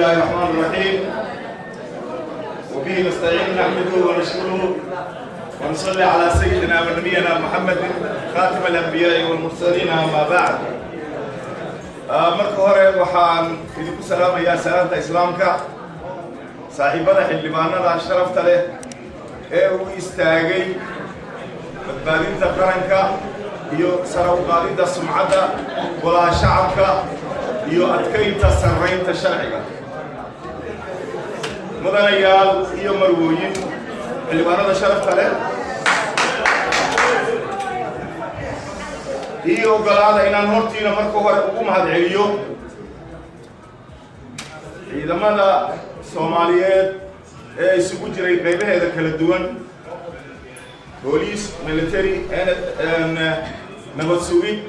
الله الرحمن الرحيم وبه نستعين نحمده ونشكره ونصلي على سيدنا ونبينا محمد خاتم الأنبياء والمرسلين أما بعد. marka hore waxaan idinku salaamayaa salaanta islaamka saaxiibada xildhibaanada sharafta leh ee uu istaagay badbaadinta qaranka iyo sare u qaadida sumcadda golaha shacabka iyo adkaynta sarreynta sharciga. mudanayaal iyo marwooyin xildhibaanada sharafta leh iyo ogolaada inaan hortiina marka hore ugu mahadceliyo ciidamada Soomaaliyeed ee isugu jiray qaybaheeda kala duwan police military and nabad sugid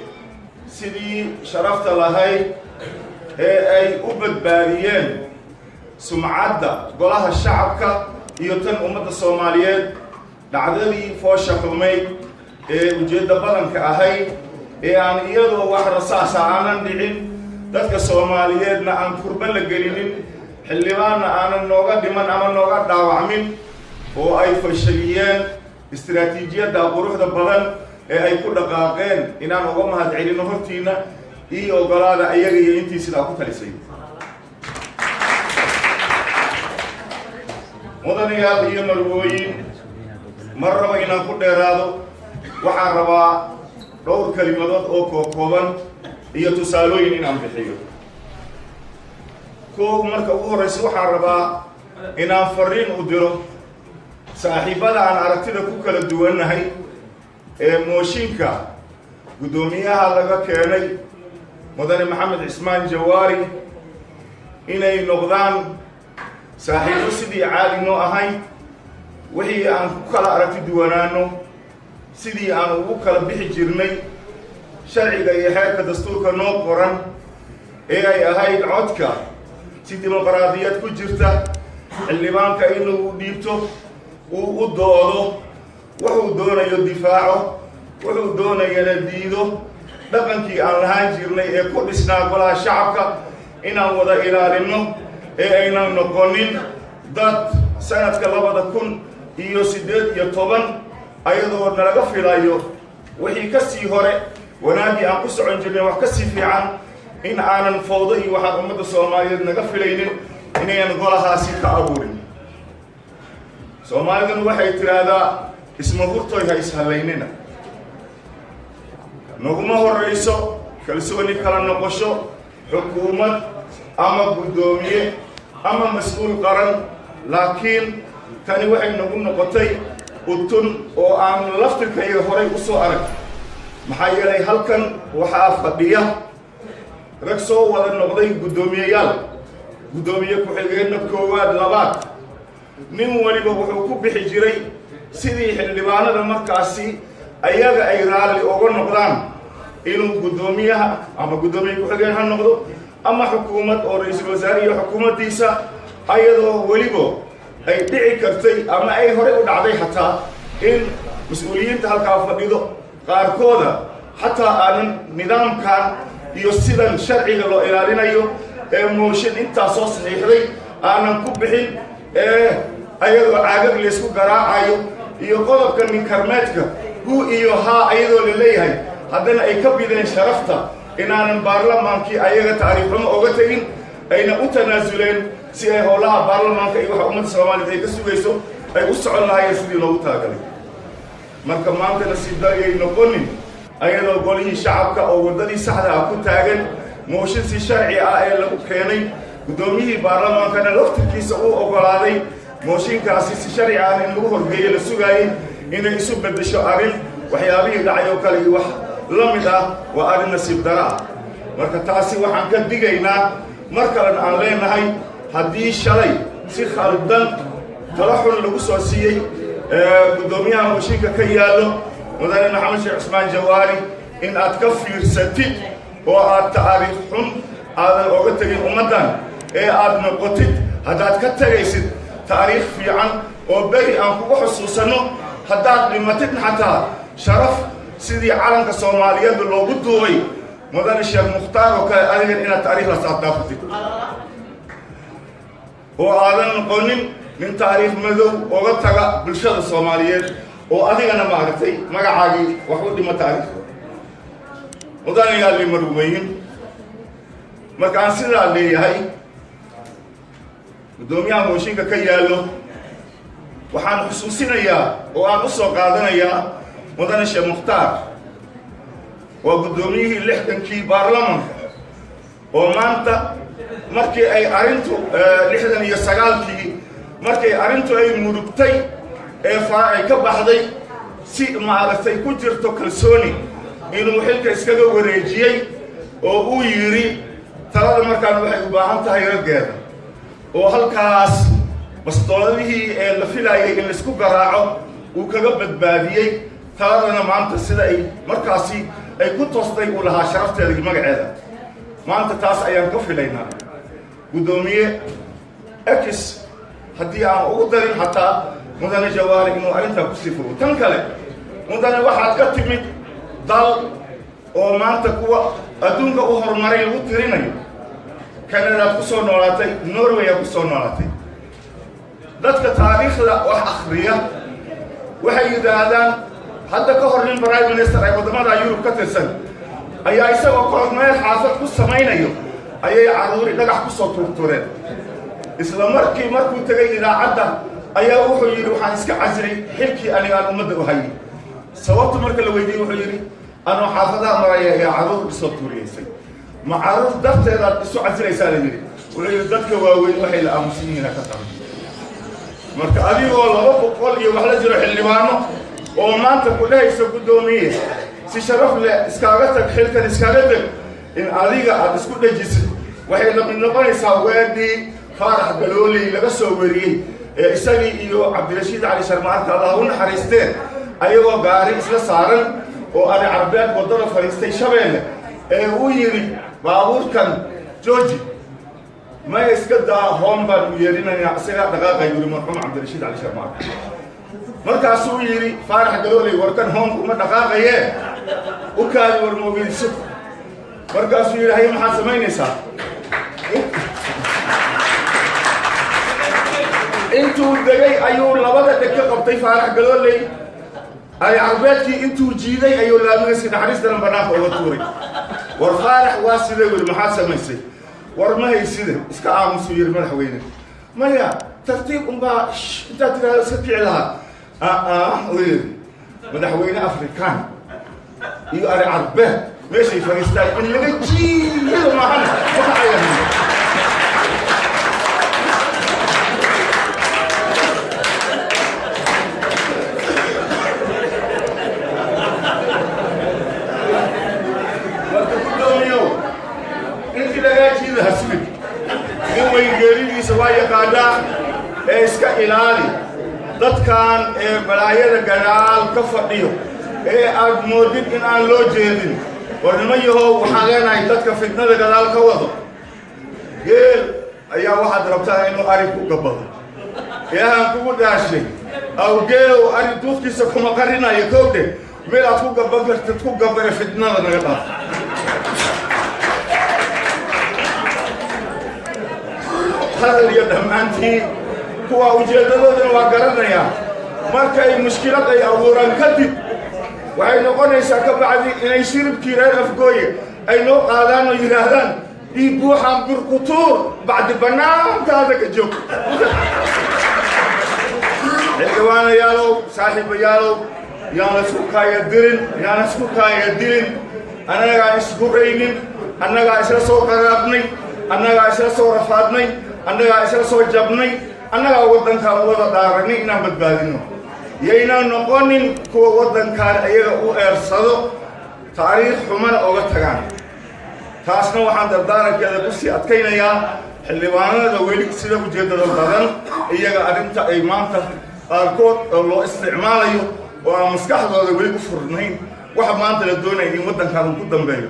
sidii sharafta lahayd ee ay u badbaadiyeen sumcadda golaha shacabka iyo tan ummadda Soomaaliyeed dhacdadii foosha xumeyd ee ujeedda badanka ahayd ee aan iyadoo wax rasaas aanan dhicin dadka Soomaaliyeedna aan kurba la gelinin xildhibaanna aanan nooga dhiman ama nooga dhaawacmin oo ay fashiliyeen istiraatiijiyadda quruxda badan ee ay ku dhaqaaqeen inaan uga mahadcelino hortiina iyo ogolaada ayaga iyo intii sidaa ku talisay. mudanayaal iyo marwooyin mar raba inaan ku dheeraado waxaan rabaa dhowr kalimadood oo kooban iyo tusaalooyin inaan bixiyo. marka ugu horeysa waxaan rabaa inaan fariin u diro saaxiibada aan aragtida ku kala duwannahay ee mooshinka guddoomiyaha laga keenay mudane maxamed cismaan jawaari inay noqdaan saaxiibo sidii caadi noo ahayn wixii aan ku kala aragti duwanaano sidii aan ugu kala bixi jirnay sharciga iyo xeerka dastuurka noo qoran ee ay ahayd codka si dimuqraadiyad ku jirta xildhibaanka inuu dhiibto uu u doodo wuxuu doonayo difaaco wuxuu doonayana diido dhaqankii aan lahaan jirnay ee ku dhisnaa golaha shacabka inaan wada ilaalinno ee aynan noqonin dad sanadka 2018 ayadoo nalaga filayo wixii ka sii hore wanaagii aan ku socon jirnay wax ka sii fiican in aanan fawdo iyo waxaan ummadda Soomaaliyeed naga filaynin inayan golahaasi ka abuurin. Soomaaliduna waxay tiraahdaa isma hurtoy ha ishalaynina. naguma horeyso kalsooni kala noqosho xukuumad ama guddoomiye ama mas'uul qaran laakiin tani waxay nagu noqotay utun oo aan laftirkayga horay u soo arag maxaa yeelay halkan waxaa fadhiya rag soo wada noqday guddoomiyeyaal guddoomiye ku-xigeenna koowaad labaad nin waliba wuxuu ku bixi jiray sidii xildhibaanada markaasi ayaga ay raalli uga noqdaan inuu guddoomiyaha ama guddoomiye ku-xigeen ha noqdo ama xukuumad oo ra-iisul wasaare iyo xukuumaddiisa ayadoo weliba ay dhici kartay ama ay horey u dhacday xataa in mas-uuliyiinta halkaa fadhido qaarkooda xataa aanan nidaamkan iyo sidan sharciga loo ilaalinayo ee mooshin intaa soo saxiixday aanan ku bixin ee ayadoo caagag laysku garaacayo iyo qodobka ninkarmeedka hu iyo haa ayadoo la leeyahay haddana ay ka bideen sharafta inaanan baarlamaankii ayaga taariikhuma oga tegin ayna u tanaasuleen si ay howlaha baarlamaanka iyo waxa ummadda Soomaaliyeed ay ka sugayso ay u socon lahaayeen sidii loogu talagalay. marka maanta nasiib darayay noqonin ayadoo golihii shacabka oo wadadii saxda ah ku taagan mooshin si sharci ah ee lagu keenay guddoomiyihii baarlamaankana laftirkiisa uu ogolaaday mooshinkaasi si sharci ah in lagu horgeeyo la sugaayay inay isu beddesho arrin waxyaabihii dhacay oo kale iyo wax la mid ah waa arrin nasiib dara ah. marka taasi waxaan ka digaynaa mar kalena aan leenahay haddii shalay si khaldan talo xun lagu soo siiyey guddoomiyaha mooshinka ka yaallo mudane maxamed sheekh cismaan jawaari in aad ka fiirsatid oo aad taariikh xun aadan oga tegin ummaddan ee aad noqotid haddaad ka tegaysid taariikh fiican oo beri aan kugu xusuusanno haddaad dhimatid xataa sharaf sidii calanka Soomaaliyeed loogu duubay mudane Sheekh Mukhtaar oo kale adigan inaad taariikh la saadaafatid وآذن قنن من تاريخ مذو وغتغى بالشدة الصوماليين وأذينا ما عرفتي ما عاجي وحودي ما تعرف وضعني قال لي مرومين ما كان سر اللي هاي دوميا موشيكا كيالو وحان خصوصينا يا وأنا أصلا قادنا يا وضعني الشيخ مختار وقدوميه اللي حكم كي بارلمان وما أنت markii ay arintu 69 markii arintu ay murugtay ee ay ka baxday si maaragtay ku jirto kalsooni inuu xilka iskaga wareejiyay oo uu yiri talada markaan waxay u baahan tahay raggeeda oo halkaas bastooladihi ee la filayay in isku garaaco uu kaga badbaadiyay taladana maanta sida ay markaasi ay ku toostay u lahaa sharafteeda iyo magaceeda maanta taas ayaan ka filaynaa gudoomiye akis haddii aan ugu darin xataa mudane jawaari inuu arrintaa ku sii fogo tan kale mudane waxaad ka timid dal oo maanta kuwa adduunka u horumaray lagu tirinayo kanadaad ku soo noolaatay norway aad ku soo noolaatay dadka taariikhda wax akhriya waxay yidhaahdaan hadda ka hor nin prime minister ay waddamada yurub ka tirsan ayaa isagoo kormeel xaafad ku samaynayo ayay caruuri dhagax ku soo turtureen isla markuu tagay idaacadda ayaa wuxuu yidhi waxaan iska casilay xilkii aniga aan ummadda u hayay sababta marka la weydiiyey wuxuu yidhi anoo xaafadaha maraya ayaa caruur isoo tuuriyeysay ma caruur darteedaad isu casilaysaa la yidhi wuxuu yidhi dadka waaweyn waxay la aamusan yihiin ka tahay marka adigoo 200 iyo wax la jiro xildhibaano oo maanta ku dhahaysa gudoomiye si sharaf leh iskaaga tag xilkan iskaaga tag in adiga aad isku dhajisid waxay la mid noqonaysaa weedii faarax galooley laga soo wariyey ee isagii iyo cabdirashiid cali sharmaarka allah u naxariisteen ayagoo gaari isla saaran oo ari carbeed wadada fariistay shabeelle ee uu yidhi baabuurkan jooji ma iska daa hoon baan u yeerinayaa isagaa dhaqaaqa yuri marxuum cabdirashiid cali sharmaarka markaasuu yidhi faarax galooley warkan hoonku uma dhaqaaqayee u kaadi war moogeyso markaasuu yidhi haye maxaad samaynaysaa intuu degay ayuu labada dheg ka qabtay faarax galooley ay carbeedkii intuu jiiday ayuu laamigiisi naxariistana bannaanka uga tuuray war faarax waa sidee weli maxaad samaysay war ma hayside iska aamusuu yidhi madaxweyne maya tartiib unbaa intaad tiraahdo iska kici lahaa uu yidhi madaxweyne afrikaan iyo ari carbeed meeshay fariistaan in laga jiiyo maahan waxa ayaan marka gudoomiyow intii lagaa jiida hasmid in weygeeridiisa waa yaqaanaa ee iska ilaali dadkan ee balaayada gadaal ka fadhiyo ee aad moodid in aan loo jeedin warnimo yahow waxaan leenahay dadka fitnada gadaal ka wado geel ayaa waxaad rabtaa inuu ari ku gabado ilaahaan kugu dhaashay aw geelow ari duudkiisa kuma qarinayo kowdhe meel aad ku gaban kartid ku gabare fitnada naga dhaaf hadal iyo dhammaantii kuwa ujeedadoodana waa garanayaa markay mushkilad ay abuuraan kadib waxay noqonaysaa ka bacdi inay shiribkii reer afgooye ay noo qaadaan oo yidhaahdaan dhiib buuxaan burkutuur bacdi bannaankaada ka joog xildhibaanayaalow saaxiibayaalow yaana isku kaaya dilin annagaa ishuraynin annagaa isla soo qaraabnay annagaa isla soo rafaadnay annagaa isla soo jabnay annagaa waddankaan wada dhaaranay inaan badbaadino yaynaan noqonin kuwa waddankaan ayaga u eersado taariikh xumana oga tagaan taasna waxaan dardaarankeeda ku sii adkaynayaa xildhibaanada weli sida ujeeddada badan iyaga arrinta ay maanta qaarkood oo loo isticmaalayo oo aan maskaxdooda weli u furnayn waxa maanta la doonaya in waddankaan uu ku dambeeyo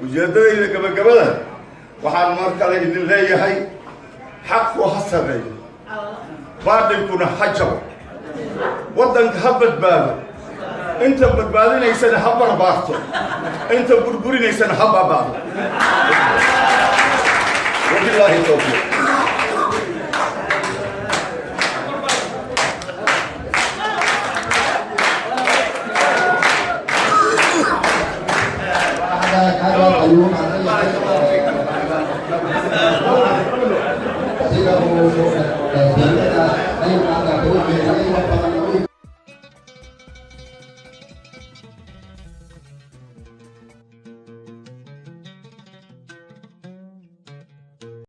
ujeeddadayda gabagabada waxaan mar kale idin leeyahay xaqku ha sarreeyo baadilkuna ha jabo waddanka ha badbaado inta badbaadinaysana ha barbaarto inta burburinaysana ha baabaado wabilaahi tawfiiq ayuu